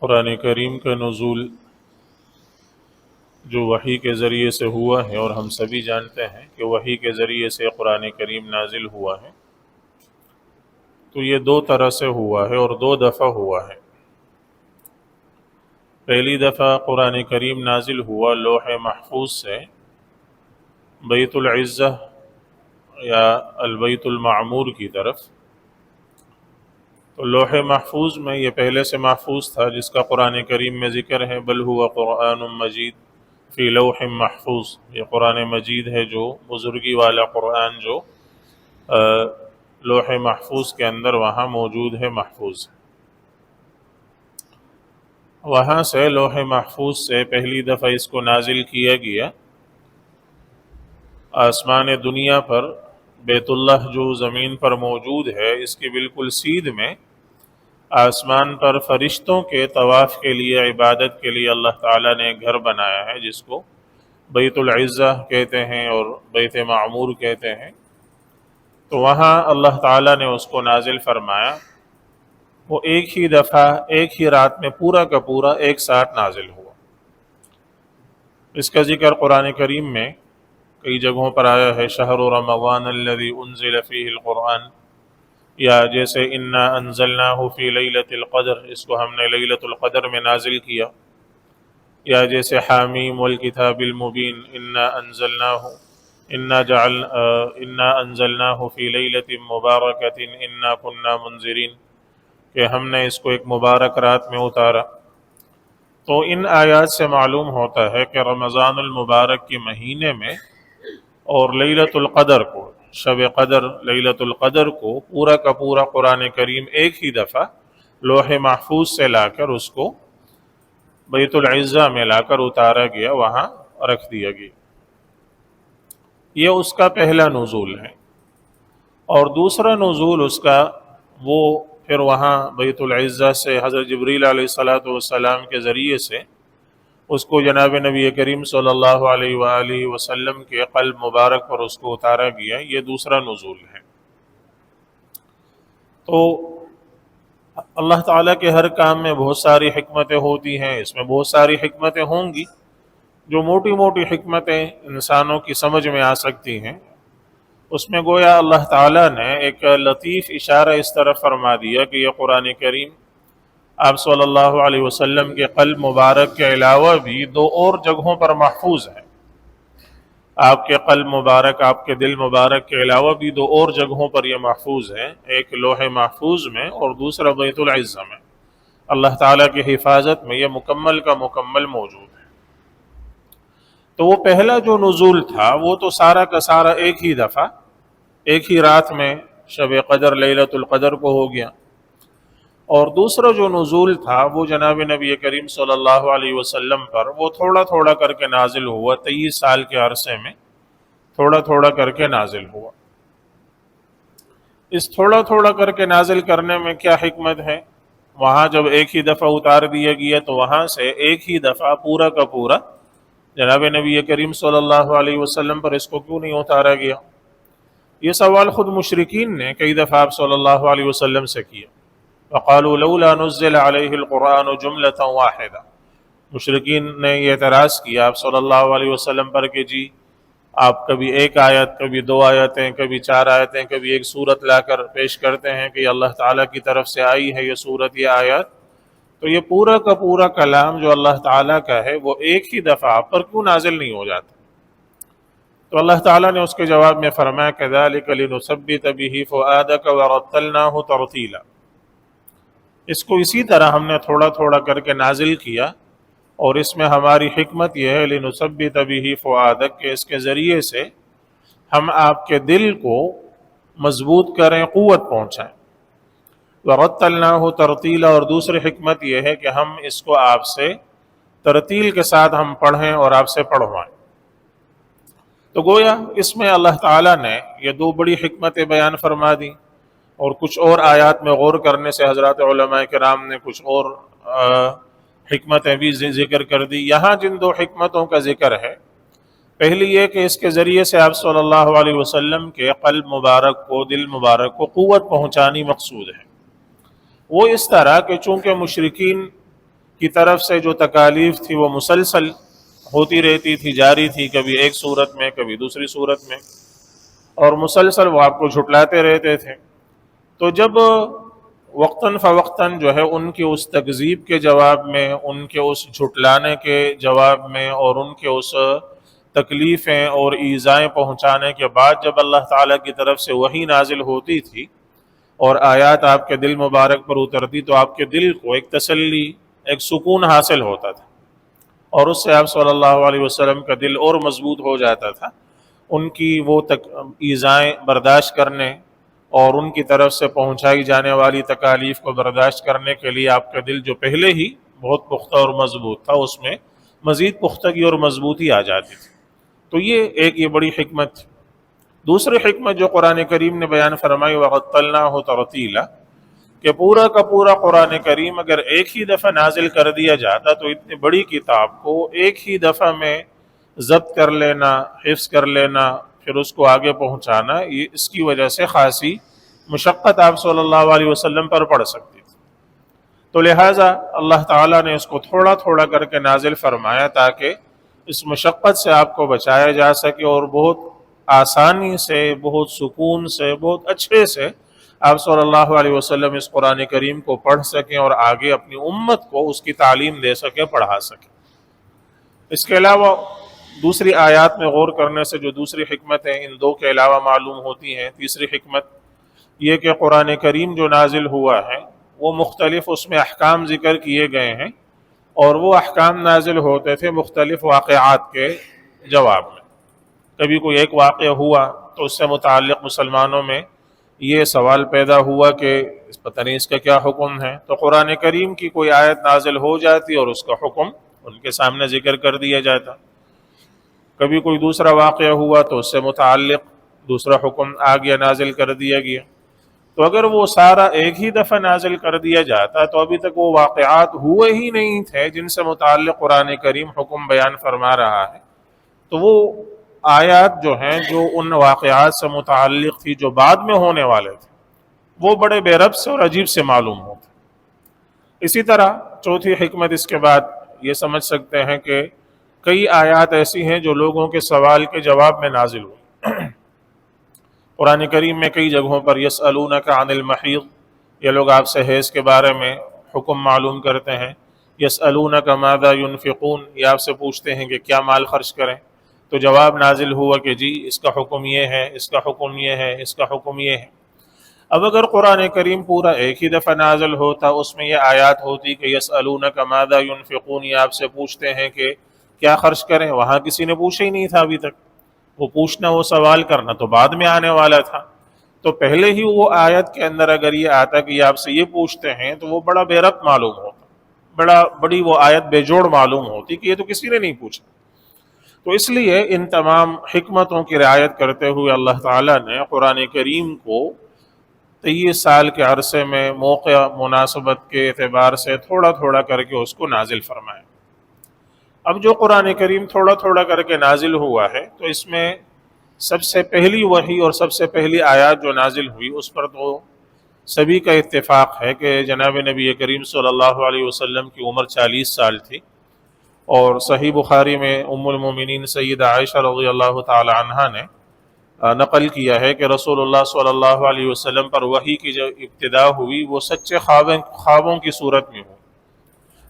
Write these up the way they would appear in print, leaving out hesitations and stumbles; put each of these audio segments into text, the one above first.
قرآن کریم کا نزول جو وحی کے ذریعے سے ہوا ہے، اور ہم سبھی جانتے ہیں کہ وحی کے ذریعے سے قرآن کریم نازل ہوا ہے، تو یہ دو طرح سے ہوا ہے اور دو دفعہ ہوا ہے۔ پہلی دفعہ قرآن کریم نازل ہوا لوح محفوظ سے بیت العزہ یا البیت المعمور کی طرف۔ تو لوح محفوظ میں یہ پہلے سے محفوظ تھا، جس کا قرآن کریم میں ذکر ہے بل ہوا قرآن مجید فی لوح محفوظ۔ یہ قرآن مجید ہے جو بزرگی والا قرآن جو لوح محفوظ کے اندر وہاں موجود ہے، محفوظ ہے۔ وہاں سے لوح محفوظ سے پہلی دفعہ اس کو نازل کیا گیا آسمان دنیا پر۔ بیت اللہ جو زمین پر موجود ہے، اس کی بالکل سیدھ میں آسمان پر فرشتوں کے طواف کے لیے، عبادت کے لیے اللہ تعالیٰ نے ایک گھر بنایا ہے، جس کو بیت العزہ کہتے ہیں اور بیت معمور کہتے ہیں۔ تو وہاں اللہ تعالیٰ نے اس کو نازل فرمایا۔ وہ ایک ہی دفعہ ایک ہی رات میں پورا کا پورا ایک ساتھ نازل ہوا۔ اس کا ذکر قرآن کریم میں کئی جگہوں پر آیا ہے، شہر رمضان الذی انزل فیہ القرآن، یا جیسے انا انزلناہ فی لیلۃ القدر، اس کو ہم نے لیلۃ القدر میں نازل کیا، یا جیسے حامیم والکتاب المبین انا انزلناہ فی لیلۃ مبارکۃ انا کنا منذرین، کہ ہم نے اس کو ایک مبارک رات میں اتارا۔ تو ان آیات سے معلوم ہوتا ہے کہ رمضان المبارک کے مہینے میں اور لیلۃ القدر کو، شب قدر لیلۃ القدر کو پورا کا پورا قرآن کریم ایک ہی دفعہ لوح محفوظ سے لا کر اس کو بیت العزہ میں لا کر اتارا گیا، وہاں رکھ دیا گیا۔ یہ اس کا پہلا نزول ہے۔ اور دوسرا نزول اس کا، وہ پھر وہاں بیت العزہ سے حضرت جبریل علیہ السلام کے ذریعے سے اس کو جناب نبی کریم صلی اللہ علیہ وآلہ وسلم کے قلب مبارک پر اس کو اتارا گیا۔ یہ دوسرا نزول ہے۔ تو اللہ تعالیٰ کے ہر کام میں بہت ساری حکمتیں ہوتی ہیں، اس میں بہت ساری حکمتیں ہوں گی جو موٹی موٹی حکمتیں انسانوں کی سمجھ میں آ سکتی ہیں، اس میں گویا اللہ تعالیٰ نے ایک لطیف اشارہ اس طرف فرما دیا کہ یہ قرآن کریم آپ صلی اللہ علیہ وسلم کے قلب مبارک کے علاوہ بھی دو اور جگہوں پر محفوظ ہے۔ آپ کے قلب مبارک، آپ کے دل مبارک کے علاوہ بھی دو اور جگہوں پر یہ محفوظ ہے، ایک لوح محفوظ میں اور دوسرا بیت العزہ میں۔ اللہ تعالیٰ کی حفاظت میں یہ مکمل کا مکمل موجود ہے۔ تو وہ پہلا جو نزول تھا وہ تو سارا کا سارا ایک ہی دفعہ ایک ہی رات میں شب قدر لیلۃ القدر کو ہو گیا، اور دوسرا جو نزول تھا وہ جناب نبی کریم صلی اللہ علیہ وسلم پر وہ تھوڑا تھوڑا کر کے نازل ہوا، 23 سال کے عرصے میں تھوڑا تھوڑا کر کے نازل ہوا۔ اس تھوڑا تھوڑا کر کے نازل کرنے میں کیا حکمت ہے؟ وہاں جب ایک ہی دفعہ اتار دیا گیا تو وہاں سے ایک ہی دفعہ پورا کا پورا جناب نبی کریم صلی اللہ علیہ وسلم پر اس کو کیوں نہیں اتارا گیا؟ یہ سوال خود مشرکین نے کئی دفعہ آپ صلی اللہ علیہ وسلم سے کیا۔ وقالوا لولا نزل علیہ القرآن جملة واحدہ، مشرکین نے یہ اعتراض کیا آپ صلی اللہ علیہ وسلم پر کہ جی آپ کبھی ایک آیت، کبھی دو آیتیں، کبھی 4 آیتیں، کبھی ایک سورت لا کر پیش کرتے ہیں کہ یہ اللہ تعالیٰ کی طرف سے آئی ہے یہ سورت، یہ آیت، تو یہ پورا کا پورا کلام جو اللہ تعالیٰ کا ہے وہ ایک ہی دفعہ آپ پر کیوں نازل نہیں ہو جاتا؟ تو اللہ تعالیٰ نے اس کے جواب میں فرمایا كذلك لنثبت به فؤادك ورتلناه ترتیلا، اس کو اسی طرح ہم نے تھوڑا تھوڑا کر کے نازل کیا، اور اس میں ہماری حکمت یہ ہے لنثبت به فؤادك، کہ اس کے ذریعے سے ہم آپ کے دل کو مضبوط کریں، قوت پہنچائیں۔ ورتلناه ترتیلا، اور دوسری حکمت یہ ہے کہ ہم اس کو آپ سے ترتیل کے ساتھ ہم پڑھیں اور آپ سے پڑھوائیں۔ تو گویا اس میں اللہ تعالیٰ نے یہ دو بڑی حکمتیں بیان فرما دی، اور کچھ اور آیات میں غور کرنے سے حضرات علماء کرام نے کچھ اور حکمتیں بھی ذکر کر دی۔ یہاں جن دو حکمتوں کا ذکر ہے، پہلی یہ کہ اس کے ذریعے سے آپ صلی اللہ علیہ وسلم کے قلب مبارک کو، دل مبارک کو قوت پہنچانی مقصود ہے۔ وہ اس طرح کہ چونکہ مشرکین کی طرف سے جو تکالیف تھی وہ مسلسل ہوتی رہتی تھی، جاری تھی، کبھی ایک صورت میں کبھی دوسری صورت میں، اور مسلسل وہ آپ کو جھٹلاتے رہتے تھے۔ تو جب وقتاً فوقتاً جو ہے ان کی اس تکذیب کے جواب میں، ان کے اس جھٹلانے کے جواب میں، اور ان کے اس تکلیفیں اور ایذائیں پہنچانے کے بعد جب اللہ تعالیٰ کی طرف سے وحی نازل ہوتی تھی اور آیات آپ کے دل مبارک پر اترتی، تو آپ کے دل کو ایک تسلی، ایک سکون حاصل ہوتا تھا، اور اس سے آپ صلی اللہ علیہ وسلم کا دل اور مضبوط ہو جاتا تھا، ان کی وہ ایذائیں برداشت کرنے اور ان کی طرف سے پہنچائی جانے والی تکالیف کو برداشت کرنے کے لیے آپ کا دل جو پہلے ہی بہت پختہ اور مضبوط تھا، اس میں مزید پختگی اور مضبوطی آ جاتی تھی۔ تو یہ بڑی حکمت تھی۔ دوسری حکمت جو قرآن کریم نے بیان فرمائی، وَرَتَّلْنَاهُ تَرْتِيلًا، کہ پورا کا پورا قرآن کریم اگر ایک ہی دفعہ نازل کر دیا جاتا تو اتنی بڑی کتاب کو ایک ہی دفعہ میں ضبط کر لینا، حفظ کر لینا، پھر اس کو آگے پہنچانا، یہ اس کی وجہ سے خاصی مشقت آپ صلی اللہ علیہ وسلم پر پڑ سکتی تھی۔ تو لہٰذا اللہ تعالیٰ نے اس کو تھوڑا تھوڑا کر کے نازل فرمایا تاکہ اس مشقت سے آپ کو بچایا جا سکے، اور بہت آسانی سے، بہت سکون سے، بہت اچھے سے آپ صلی اللہ علیہ وسلم اس قرآن کریم کو پڑھ سکیں اور آگے اپنی امت کو اس کی تعلیم دے سکیں، پڑھا سکیں۔ اس کے علاوہ دوسری آیات میں غور کرنے سے جو دوسری حکمتیں ان دو کے علاوہ معلوم ہوتی ہیں، تیسری حکمت یہ کہ قرآن کریم جو نازل ہوا ہے وہ مختلف اس میں احکام ذکر کیے گئے ہیں، اور وہ احکام نازل ہوتے تھے مختلف واقعات کے جواب میں۔ کبھی کوئی ایک واقعہ ہوا تو اس سے متعلق مسلمانوں میں یہ سوال پیدا ہوا کہ پتہ نہیں اس کا کیا حکم ہے، تو قرآن کریم کی کوئی آیت نازل ہو جاتی اور اس کا حکم ان کے سامنے ذکر کر دیا جاتا۔ کبھی کوئی دوسرا واقعہ ہوا تو اس سے متعلق دوسرا حکم آ گیا، نازل کر دیا گیا۔ تو اگر وہ سارا ایک ہی دفعہ نازل کر دیا جاتا تو ابھی تک وہ واقعات ہوئے ہی نہیں تھے جن سے متعلق قرآن کریم حکم بیان فرما رہا ہے، تو وہ آیات جو ہیں جو ان واقعات سے متعلق تھی جو بعد میں ہونے والے تھے، وہ بڑے بے ربط سے اور عجیب سے معلوم ہوتے۔ اسی طرح چوتھی حکمت اس کے بعد یہ سمجھ سکتے ہیں کہ کئی آیات ایسی ہیں جو لوگوں کے سوال کے جواب میں نازل ہوئی۔ قرآن کریم میں کئی جگہوں پر یسألونک عن المحیض، یہ لوگ آپ سے حیض کے بارے میں حکم معلوم کرتے ہیں۔ یسألونک ماذا ينفقون، یہ آپ سے پوچھتے ہیں کہ کیا مال خرچ کریں، تو جواب نازل ہوا کہ جی اس کا حکم یہ ہے، اس کا حکم یہ ہے، اس کا حکم یہ ہے۔ اب اگر قرآن کریم پورا ایک ہی دفعہ نازل ہوتا، اس میں یہ آیات ہوتی کہ یسألونک ماذا ينفقون، یہ آپ سے پوچھتے ہیں کہ کیا خرچ کریں، وہاں کسی نے پوچھا ہی نہیں تھا ابھی تک، وہ پوچھنا، وہ سوال کرنا تو بعد میں آنے والا تھا۔ تو پہلے ہی وہ آیت کے اندر اگر یہ آتا کہ یہ آپ سے یہ پوچھتے ہیں تو وہ بڑا بے ربط معلوم ہوتا، بڑی وہ آیت بے جوڑ معلوم ہوتی کہ یہ تو کسی نے نہیں پوچھا۔ تو اس لیے ان تمام حکمتوں کی رعایت کرتے ہوئے اللہ تعالیٰ نے قرآن کریم کو 23 سال کے عرصے میں موقع مناسبت کے اعتبار سے تھوڑا تھوڑا کر کے اس کو نازل فرمایا۔ اب جو قرآن کریم تھوڑا تھوڑا کر کے نازل ہوا ہے، تو اس میں سب سے پہلی وحی اور سب سے پہلی آیات جو نازل ہوئی اس پر تو سبھی کا اتفاق ہے کہ جناب نبی کریم صلی اللہ علیہ وسلم کی عمر 40 سال تھی، اور صحیح بخاری میں ام المومنین سیدہ عائشہ رضی اللہ تعالی عنہا نے نقل کیا ہے کہ رسول اللہ صلی اللہ علیہ وسلم پر وحی کی جو ابتدا ہوئی وہ سچے خوابوں کی صورت میں ہوئی۔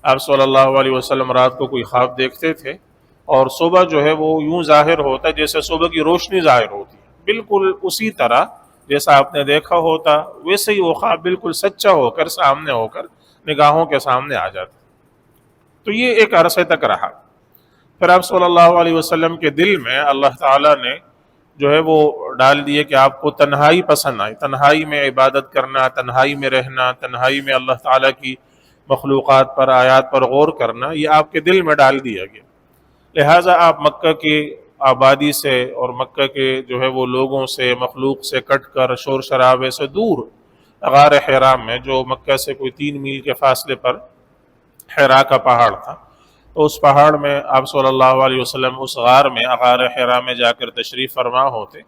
آپ صلی اللہ علیہ وسلم رات کو کوئی خواب دیکھتے تھے، اور صبح جو ہے وہ یوں ظاہر ہوتا جیسے صبح کی روشنی ظاہر ہوتی ہے، بالکل اسی طرح جیسا آپ نے دیکھا ہوتا ویسے ہی وہ خواب بالکل سچا ہو کر سامنے ہو کر نگاہوں کے سامنے آ جاتا۔ تو یہ ایک عرصے تک رہا۔ پھر آپ صلی اللہ علیہ وسلم کے دل میں اللہ تعالیٰ نے جو ہے وہ ڈال دیے کہ آپ کو تنہائی پسند آئی، تنہائی میں عبادت کرنا، تنہائی میں رہنا، تنہائی میں اللہ تعالیٰ کی مخلوقات پر، آیات پر غور کرنا، یہ آپ کے دل میں ڈال دیا گیا۔ لہٰذا آپ مکہ کی آبادی سے اور مکہ کے جو ہے وہ لوگوں سے، مخلوق سے کٹ کر، شور شرابے سے دور غار حرا میں، جو مکہ سے کوئی 3 میل کے فاصلے پر حرا کا پہاڑ تھا، تو اس پہاڑ میں آپ صلی اللہ علیہ وسلم اس غار میں، غار حرا میں جا کر تشریف فرما ہوتے،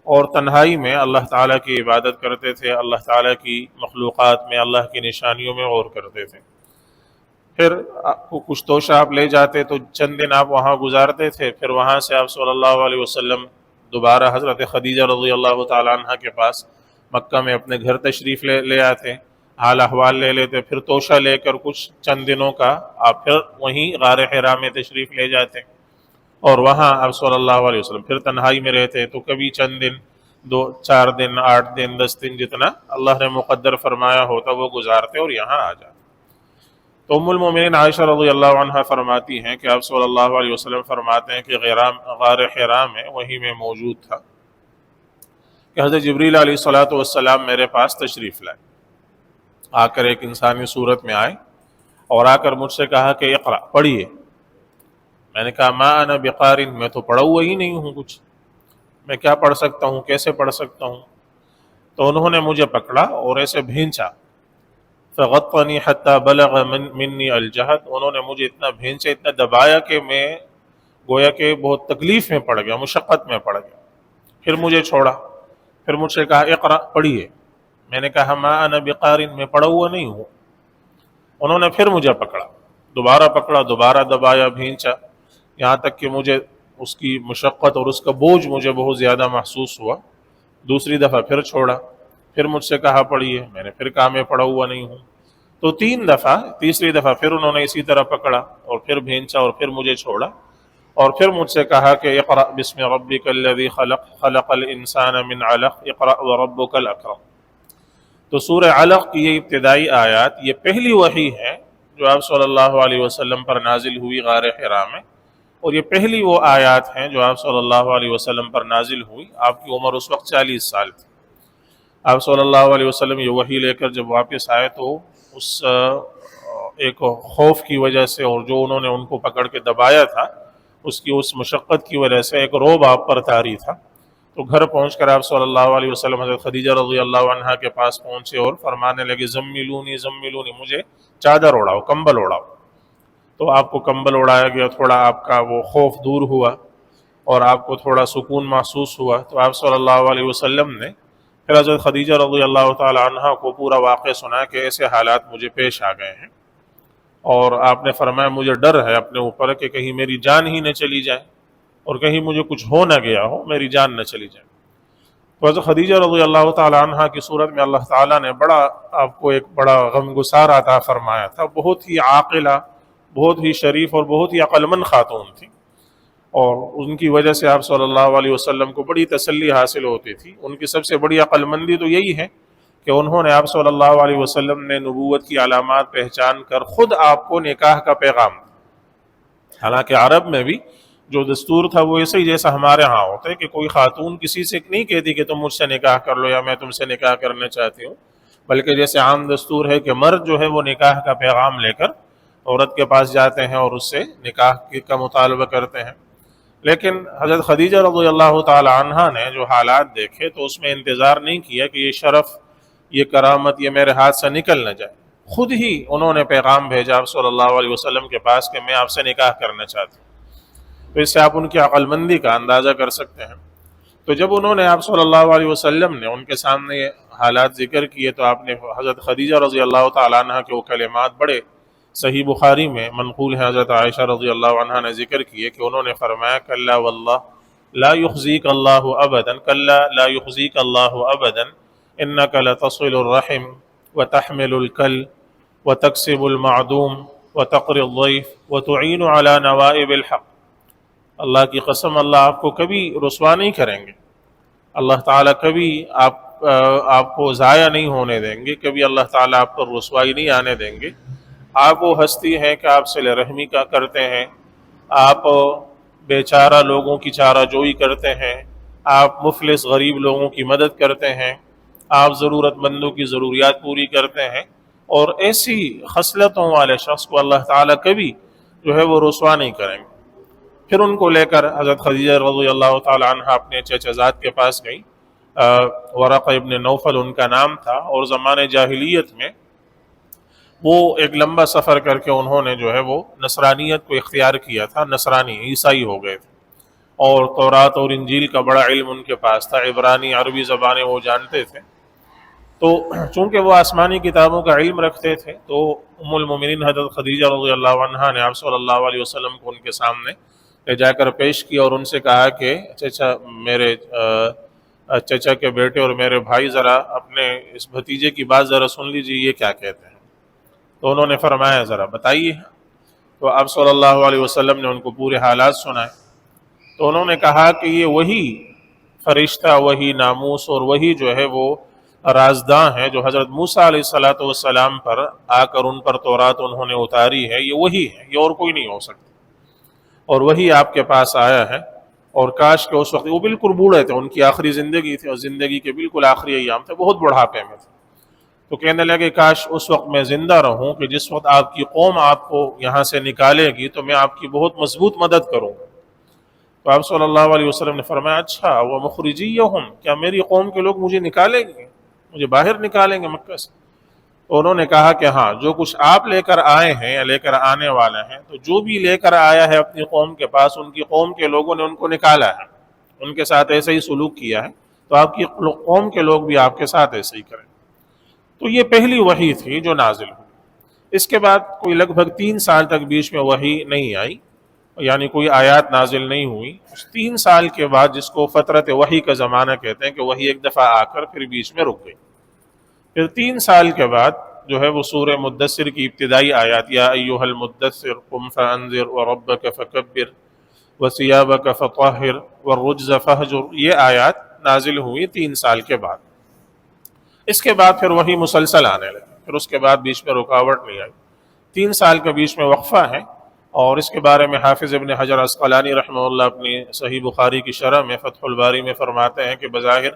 اور تنہائی میں اللہ تعالیٰ کی عبادت کرتے تھے، اللہ تعالیٰ کی مخلوقات میں، اللہ کی نشانیوں میں غور کرتے تھے۔ پھر کچھ توشہ آپ لے جاتے تو چند دن آپ وہاں گزارتے تھے، پھر وہاں سے آپ صلی اللہ علیہ وسلم دوبارہ حضرت خدیجہ رضی اللہ تعالیٰ عنہ کے پاس مکہ میں اپنے گھر تشریف لے آتے، حال احوال لے لیتے، پھر توشہ لے کر کچھ چند دنوں کا آپ پھر وہیں غار حرا میں تشریف لے جاتے، اور وہاں آپ صلی اللہ علیہ وسلم پھر تنہائی میں رہتے، تو کبھی چند دن، 2 4 دن، 8 دن، 10 دن، جتنا اللہ نے مقدر فرمایا ہوتا وہ گزارتے اور یہاں آ جاتے۔ تو ام المومنین عائشہ رضی اللہ عنہ فرماتی ہیں کہ آپ صلی اللہ علیہ وسلم فرماتے ہیں کہ غار حرا میں وہی میں موجود تھا کہ حضرت جبریل علیہ الصلوۃ والسلام میرے پاس تشریف لائے، آ کر ایک انسانی صورت میں آئے اور آ کر مجھ سے کہا کہ اقرأ، پڑھیے۔ میں نے کہا ما انا بقارئ، میں تو پڑھا ہوا ہی نہیں ہوں کچھ، میں کیا پڑھ سکتا ہوں، کیسے پڑھ سکتا ہوں؟ تو انہوں نے مجھے پکڑا اور ایسے بھینچا، فغطنی حتی بلغ منی الجہد، انہوں نے مجھے اتنا بھینچا، اتنا دبایا کہ میں گویا کہ بہت تکلیف میں پڑ گیا، مشقت میں پڑ گیا۔ پھر مجھے چھوڑا، پھر مجھ سے کہا اقرأ، پڑھیے۔ میں نے کہا ما انا بقارئ، میں پڑھا ہوا نہیں ہوں۔ انہوں نے پھر مجھے پکڑا، دوبارہ دوبارہ دبایا، بھینچا، یہاں تک کہ مجھے اس کی مشقت اور اس کا بوجھ مجھے بہت زیادہ محسوس ہوا۔ دوسری دفعہ پھر چھوڑا، پھر مجھ سے کہا پڑھیے، میں نے پھر کہا میں پڑھا ہوا نہیں ہوں۔ تو 3 دفعہ، تیسری دفعہ پھر انہوں نے اسی طرح پکڑا اور پھر بھینچا اور پھر مجھے چھوڑا، اور پھر مجھ سے کہا کہ اقرأ بسم ربک الذی خلق، خلق الانسان من علق، اقرأ وربک الاکرم۔ تو سورہ علق کی یہ ابتدائی آیات، یہ پہلی وحی ہے جو آپ صلی اللہ علیہ وسلم پر نازل ہوئی غار حرا میں، اور یہ پہلی وہ آیات ہیں جو آپ صلی اللہ علیہ وسلم پر نازل ہوئی۔ آپ کی عمر اس وقت 40 سال تھی۔ آپ صلی اللہ علیہ وسلم یہ وحی لے کر جب واپس آئے تو اس ایک خوف کی وجہ سے، اور جو انہوں نے ان کو پکڑ کے دبایا تھا اس کی اس مشقت کی وجہ سے ایک رعب آپ پر طاری تھا۔ تو گھر پہنچ کر آپ صلی اللہ علیہ وسلم حضرت خدیجہ رضی اللہ عنہ کے پاس پہنچے اور فرمانے لگے زملونی زملونی، مجھے چادر اڑاؤ، کمبل اڑاؤ۔ تو آپ کو کمبل اڑایا گیا، تھوڑا آپ کا وہ خوف دور ہوا اور آپ کو تھوڑا سکون محسوس ہوا۔ تو آپ صلی اللہ علیہ وسلم نے پھر حضرت خدیجہ رضی اللہ تعالی عنہ کو پورا واقعہ سنا کہ ایسے حالات مجھے پیش آ گئے ہیں، اور آپ نے فرمایا مجھے ڈر ہے اپنے اوپر کہ کہیں میری جان ہی نہ چلی جائے، اور کہیں مجھے کچھ ہو نہ گیا ہو، میری جان نہ چلی جائے۔ تو حضرت خدیجہ رضی اللہ تعالی عنہ کی صورت میں اللہ تعالیٰ نے آپ کو ایک بڑا غمگسار عطا فرمایا تھا۔ بہت ہی عاقلہ، بہت ہی شریف اور بہت ہی عقل مند خاتون تھی، اور ان کی وجہ سے آپ صلی اللہ علیہ وسلم کو بڑی تسلی حاصل ہوتی تھی۔ ان کی سب سے بڑی عقل مندی تو یہی ہے کہ انہوں نے آپ صلی اللہ علیہ وسلم نے نبوت کی علامات پہچان کر خود آپ کو نکاح کا پیغام دیا۔ حالانکہ عرب میں بھی جو دستور تھا وہ ایسے ہی جیسا ہمارے ہاں ہوتا ہے کہ کوئی خاتون کسی سے نہیں کہتی کہ تم مجھ سے نکاح کر لو یا میں تم سے نکاح کرنا چاہتی ہوں، بلکہ جیسے عام دستور ہے کہ مرد جو ہے وہ نکاح کا پیغام لے کر عورت کے پاس جاتے ہیں اور اس سے نکاح کا مطالبہ کرتے ہیں۔ لیکن حضرت خدیجہ رضی اللہ تعالی عنہ نے جو حالات دیکھے تو اس میں انتظار نہیں کیا کہ یہ شرف، یہ کرامت، یہ میرے ہاتھ سے نکل نہ جائے، خود ہی انہوں نے پیغام بھیجا آپ صلی اللہ علیہ وسلم کے پاس کہ میں آپ سے نکاح کرنا چاہتی ہوں۔ تو اس سے آپ ان کی عقل مندی کا اندازہ کر سکتے ہیں۔ تو جب انہوں نے آپ صلی اللہ علیہ وسلم نے ان کے سامنے یہ حالات ذکر کیے تو آپ نے حضرت خدیجہ رضی اللہ تعالی عنہ کے وہ کلمات بڑے صحیح بخاری میں منقول ہے، حضرت عائشہ رضی اللہ عنہ نے ذکر کیے کہ انہوں نے فرمایا کلا واللہ لا یخزیک اللہ ابدا، کلا لا یخزیک اللہ ابدا انک لتصل الرحم وتحمل الکل وتکسب المعدوم وتقری الضیف وتعین علی نوائب الحق۔ اللہ کی قسم، اللہ آپ کو کبھی رسوا نہیں کریں گے، اللہ تعالیٰ کبھی آپ کو ضائع نہیں ہونے دیں گے، کبھی اللہ تعالیٰ آپ پر رسوائی نہیں آنے دیں گے۔ آپ وہ ہستی ہیں کہ آپ صلہ رحمی کا کرتے ہیں، آپ بیچارہ لوگوں کی چارہ جوئی کرتے ہیں، آپ مفلس غریب لوگوں کی مدد کرتے ہیں، آپ ضرورت مندوں کی ضروریات پوری کرتے ہیں، اور ایسی خصلتوں والے شخص کو اللہ تعالیٰ کبھی جو ہے وہ رسوا نہیں کریں گے۔ پھر ان کو لے کر حضرت خدیجہ رضی اللہ تعالی عنہ اپنے چچا زاد کے پاس گئی، ورقہ ابن نوفل ان کا نام تھا، اور زمانے جاہلیت میں وہ ایک لمبا سفر کر کے انہوں نے جو ہے وہ نصرانیت کو اختیار کیا تھا، نصرانی عیسائی ہو گئے تھے، اور تورات اور انجیل کا بڑا علم ان کے پاس تھا، عبرانی عربی زبانیں وہ جانتے تھے۔ تو چونکہ وہ آسمانی کتابوں کا علم رکھتے تھے تو ام المومنین حضرت خدیجہ رضی اللہ عنہا نے آپ صلی اللہ علیہ وسلم کو ان کے سامنے لے جا کر پیش کیا اور ان سے کہا کہ چچا میرے چچا کے بیٹے اور میرے بھائی ذرا اپنے اس بھتیجے کی بات ذرا سن لیجیے، یہ کیا کہتے ہیں۔ تو انہوں نے فرمایا ذرا بتائیے۔ تو آپ صلی اللہ علیہ وسلم نے ان کو پورے حالات سنائے۔ تو انہوں نے کہا کہ یہ وہی فرشتہ، وہی ناموس اور وہی جو ہے وہ رازداں ہے جو حضرت موسیٰ علیہ السلام پر آ کر ان پر تورات انہوں نے اتاری ہے، یہ وہی ہے، یہ اور کوئی نہیں ہو سکتا، اور وہی آپ کے پاس آیا ہے۔ اور کاش کہ اس وقت وہ بالکل بوڑھے تھے، ان کی آخری زندگی تھی اور زندگی کے بالکل آخری ایام تھے، بہت بڑھاپے میں تھے۔ تو کہنے لگے کاش اس وقت میں زندہ رہوں کہ جس وقت آپ کی قوم آپ کو یہاں سے نکالے گی تو میں آپ کی بہت مضبوط مدد کروں گا۔ تو آپ صلی اللہ علیہ وسلم نے فرمایا اچھا وَمُخْرِجِيَّهُمْ، کیا میری قوم کے لوگ مجھے نکالیں گے، مجھے باہر نکالیں گے مکہ سے؟ تو انہوں نے کہا کہ ہاں، جو کچھ آپ لے کر آئے ہیں یا لے کر آنے والے ہیں، تو جو بھی لے کر آیا ہے اپنی قوم کے پاس، ان کی قوم کے لوگوں نے ان کو نکالا ہے، ان کے ساتھ ایسے ہی سلوک کیا ہے، تو آپ کی قوم کے لوگ بھی آپ کے ساتھ ایسے ہی کریں۔ تو یہ پہلی وحی تھی جو نازل ہوئی۔ اس کے بعد کوئی لگ بھگ 3 سال تک بیچ میں وحی نہیں آئی، یعنی کوئی آیات نازل نہیں ہوئی۔ اس 3 سال کے بعد، جس کو فترت وحی کا زمانہ کہتے ہیں، کہ وحی ایک دفعہ آ کر پھر بیچ میں رک گئی۔ پھر 3 سال کے بعد جو ہے وہ سورہ مدثر کی ابتدائی آیات، یا ایھا المدثر قم فانذر وربک فکبر وثیابک فطہر والرجز فہجر، یہ آیات نازل ہوئی 3 سال کے بعد۔ اس کے بعد پھر وحی مسلسل آنے لگی، پھر اس کے بعد بیچ میں رکاوٹ نہیں آئی۔ 3 سال کے بیچ میں وقفہ ہے، اور اس کے بارے میں حافظ ابن حجر عسقلانی رحمہ اللہ اپنی صحیح بخاری کی شرح میں فتح الباری میں فرماتے ہیں کہ بظاہر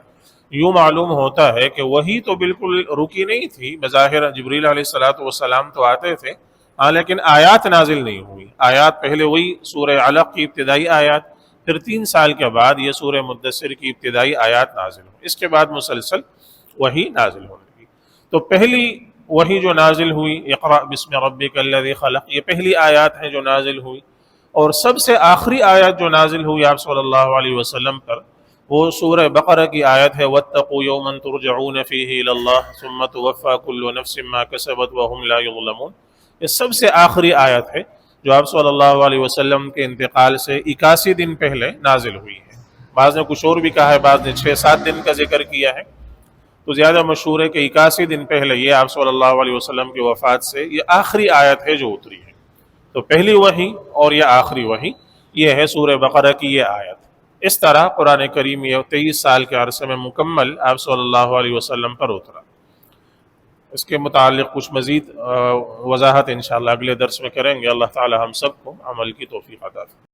یوں معلوم ہوتا ہے کہ وحی تو بالکل رکی نہیں تھی، بظاہر جبریل علیہ السلام تو آتے تھے، ہاں، لیکن آیات نازل نہیں ہوئی۔ آیات پہلے وہی سورہ علق کی ابتدائی آیات، پھر 3 سال کے بعد یہ سورہ مدثر کی ابتدائی آیات نازل ہوئی۔ اس کے بعد مسلسل وحی نازل ہونے لگی۔ تو پہلی وحی جو نازل ہوئی، اقرأ بسم ربک الذی خلق، یہ پہلی آیات ہیں جو نازل ہوئی۔ اور سب سے آخری آیت جو نازل ہوئی آپ صلی اللہ علیہ وسلم پر، وہ سورہ بقرہ کی آیت ہے وَاتَّقُوا يَوْمًا تُرْجَعُونَ فِيهِ إِلَى اللَّهِ ثُمَّ تُوَفَّى كُلُّ نَفْسٍ مَا كَسَبَتْ وَهُمْ لَا يُظْلَمُونَ۔ یہ سب سے آخری آیت ہے جو آپ صلی اللہ علیہ وسلم کے انتقال سے 81 دن پہلے نازل ہوئی ہے۔ بعض نے کچھ اور بھی کہا ہے، بعض نے 6-7 دن کا ذکر کیا ہے، تو زیادہ مشہور ہے کہ 81 دن پہلے یہ آپ صلی اللہ علیہ وسلم کی وفات سے یہ آخری آیت ہے جو اتری ہے۔ تو پہلی وحی اور یہ آخری وحی یہ ہے سورہ بقرہ کی یہ آیت۔ اس طرح قرآن کریم یہ 23 سال کے عرصے میں مکمل آپ صلی اللہ علیہ وسلم پر اترا۔ اس کے متعلق کچھ مزید وضاحت انشاءاللہ اگلے درس میں کریں گے۔ اللہ تعالی ہم سب کو عمل کی توفیق عطا فرمائے۔